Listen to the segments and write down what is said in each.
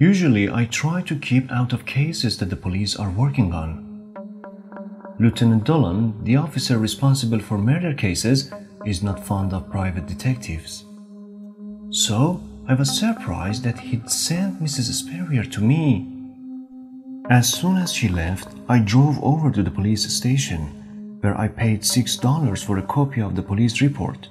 Usually, I try to keep out of cases that the police are working on. Lieutenant Dolan, the officer responsible for murder cases, is not fond of private detectives. So, I was surprised that he'd sent Mrs. Spurrier to me. As soon as she left, I drove over to the police station, where I paid $6 for a copy of the police report.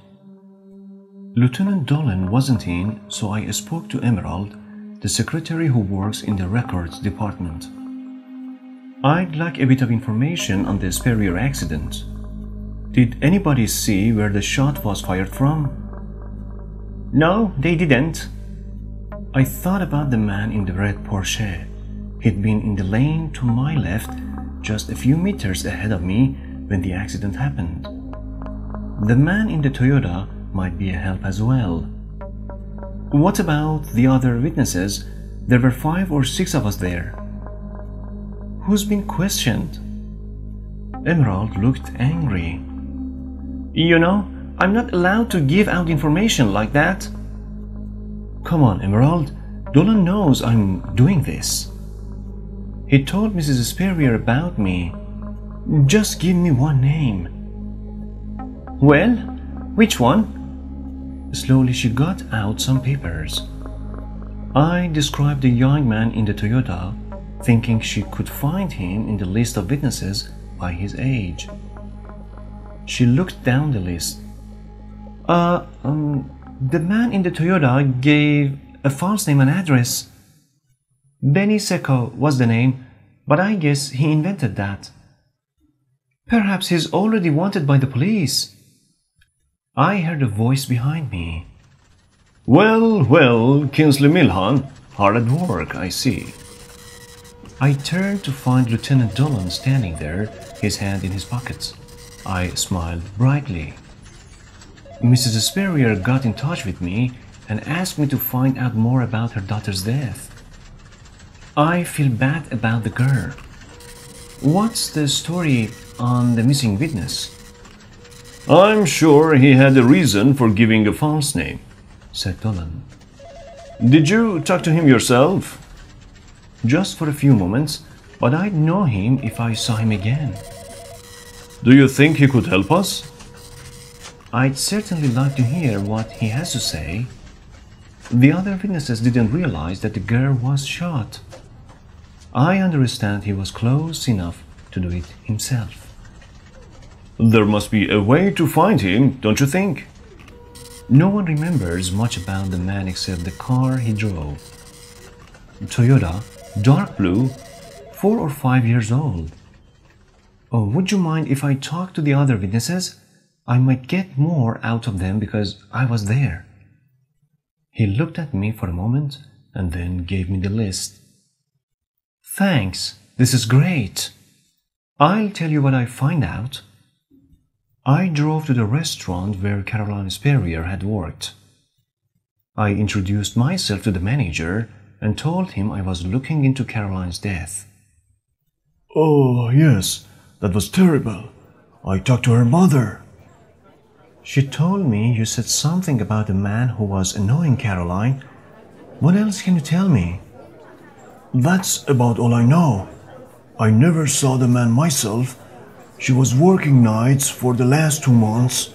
Lieutenant Dolan wasn't in, so I spoke to Emerald, the secretary who works in the records department. I'd like a bit of information on the Spurrier accident. Did anybody see where the shot was fired from? No, they didn't. I thought about the man in the red Porsche. He'd been in the lane to my left, just a few meters ahead of me when the accident happened. The man in the Toyota might be a help as well. What about the other witnesses? There were 5 or 6 of us there. Who's been questioned? Emerald looked angry. You know, I'm not allowed to give out information like that. Come on, Emerald. Dolan knows I'm doing this. He told Mrs. Spurrier about me. Just give me one name. Well, which one? Slowly she got out some papers. I described the young man in the Toyota, thinking she could find him in the list of witnesses by his age. She looked down the list. The man in the Toyota gave a false name and address. Benny Secco was the name, but I guess he invented that. Perhaps he's already wanted by the police. I heard a voice behind me. Well, Kingsley Milhan, hard at work, I see. I turned to find Lieutenant Dolan standing there, his hand in his pockets. I smiled brightly. Mrs. Spurrier got in touch with me and asked me to find out more about her daughter's death. I feel bad about the girl. What's the story on the missing witness? I'm sure he had a reason for giving a false name, said Dolan. Did you talk to him yourself? Just for a few moments, but I'd know him if I saw him again. Do you think he could help us? I'd certainly like to hear what he has to say. The other witnesses didn't realize that the girl was shot. I understand he was close enough to do it himself. There must be a way to find him, don't you think? No one remembers much about the man except the car he drove. Toyota, dark blue, 4 or 5 years old. Oh, would you mind if I talk to the other witnesses? I might get more out of them because I was there. He looked at me for a moment and then gave me the list. Thanks, this is great. I'll tell you what I find out. I drove to the restaurant where Caroline Spurrier had worked. I introduced myself to the manager and told him I was looking into Caroline's death. Oh, yes, that was terrible. I talked to her mother. She told me you said something about a man who was annoying Caroline. What else can you tell me? That's about all I know. I never saw the man myself. She was working nights for the last 2 months.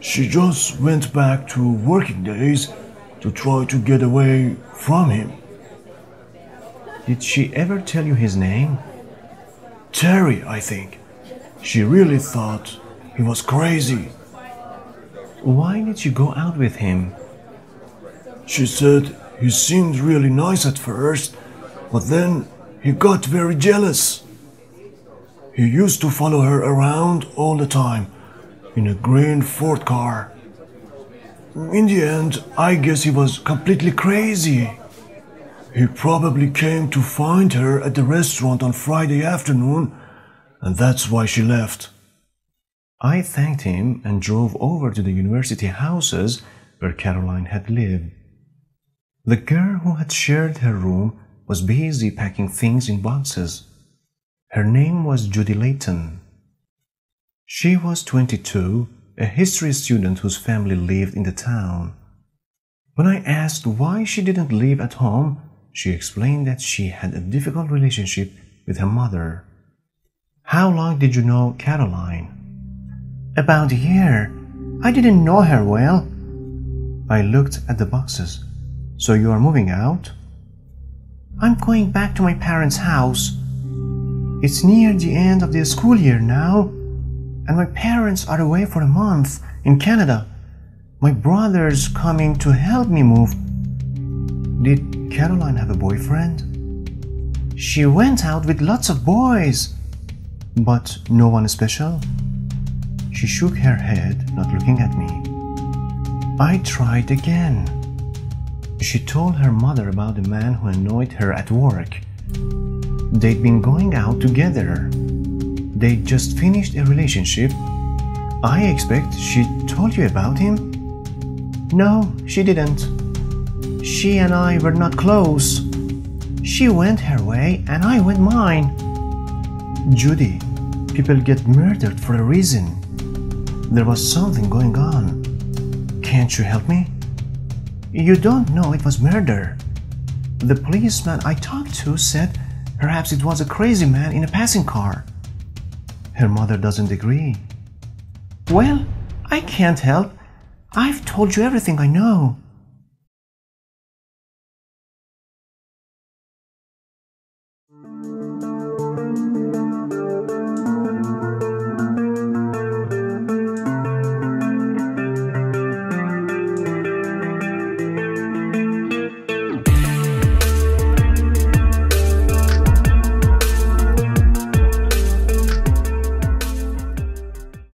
She just went back to working days to try to get away from him. Did she ever tell you his name? Terry, I think. She really thought he was crazy. Why did you go out with him? She said he seemed really nice at first, but then he got very jealous. He used to follow her around all the time in a green Ford car. In the end, I guess he was completely crazy. He probably came to find her at the restaurant on Friday afternoon, and that's why she left. I thanked him and drove over to the university houses where Caroline had lived. The girl who had shared her room was busy packing things in boxes. Her name was Judy Layton. She was 22, a history student whose family lived in the town. When I asked why she didn't live at home, She explained that she had a difficult relationship with her mother. How long did you know Caroline? About a year. I didn't know her well. I looked at the boxes. So you are moving out? I'm going back to my parents' house. It's near the end of the school year now, and my parents are away for a month in Canada. My brother's coming to help me move. Did Caroline have a boyfriend? She went out with lots of boys. But no one special? She shook her head, not looking at me. I tried again. She told her mother about the man who annoyed her at work. They'd been going out together. They'd just finished a relationship. I expect she told you about him? No, she didn't. She and I were not close. She went her way and I went mine. Judy, people get murdered for a reason. There was something going on. Can't you help me? You don't know it was murder. The policeman I talked to said perhaps it was a crazy man in a passing car. Her mother doesn't agree. Well, I can't help. I've told you everything I know.